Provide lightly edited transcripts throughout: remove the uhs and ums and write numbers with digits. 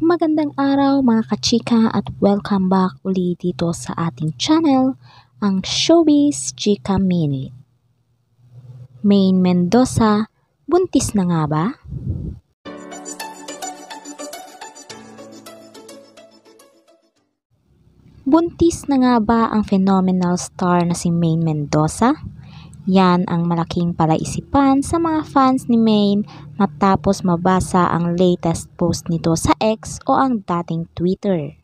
Magandang araw mga kachika at welcome back uli dito sa ating channel, ang Showbiz Chika Minute. Maine Mendoza, buntis na nga ba? Buntis na nga ba ang phenomenal star na si Maine Mendoza? Yan ang malaking palaisipan sa mga fans ni Maine matapos mabasa ang latest post nito sa X o ang dating Twitter.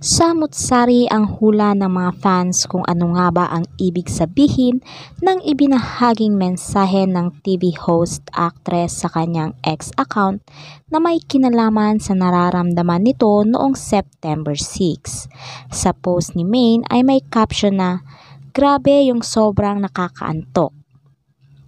Samut-sari ang hula ng mga fans kung ano nga ba ang ibig sabihin ng ibinahaging mensahe ng TV host actress sa kanyang X account na may kinalaman sa nararamdaman nito noong September 6. Sa post ni Maine ay may caption na, "Grabe yung sobrang nakakaantok."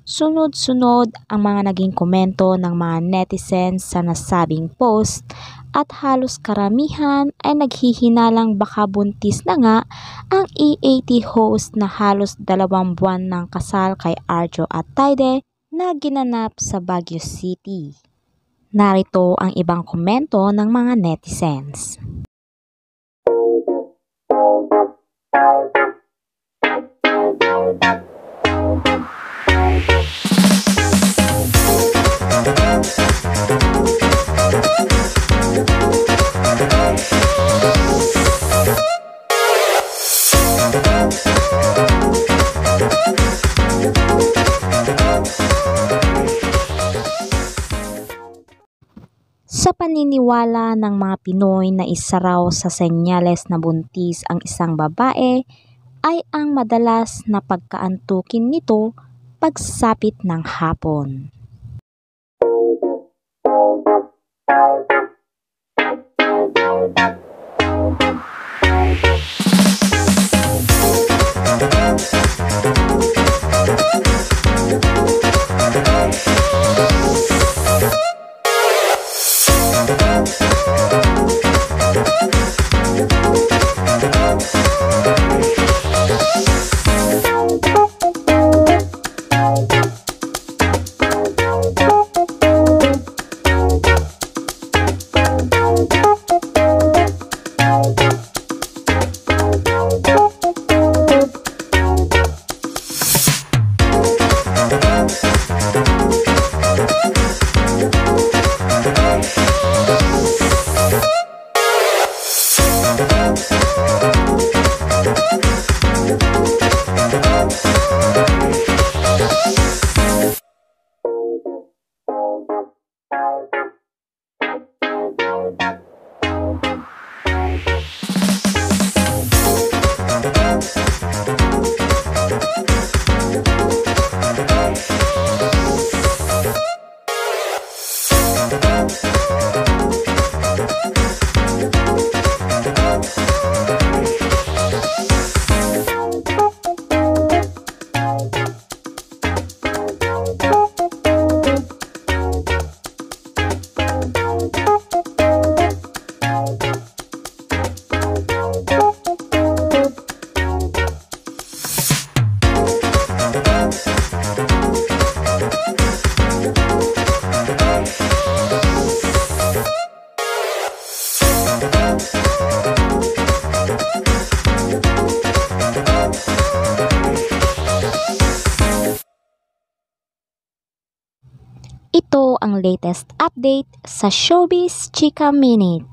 Sunod-sunod ang mga naging komento ng mga netizens sa nasabing post at halos karamihan ay naghihinalang baka buntis na nga ang E80 host na halos 2 buwan ng kasal kay Arjo at Taide na ginanap sa Baguio City. Narito ang ibang komento ng mga netizens. Sa paniniwala ng mga Pinoy na isa raw sa senyales na buntis ang isang babae ay ang madalas na pagkaantukin nito pagsapit ng hapon. Ito ang latest update sa Showbiz Chika Minute.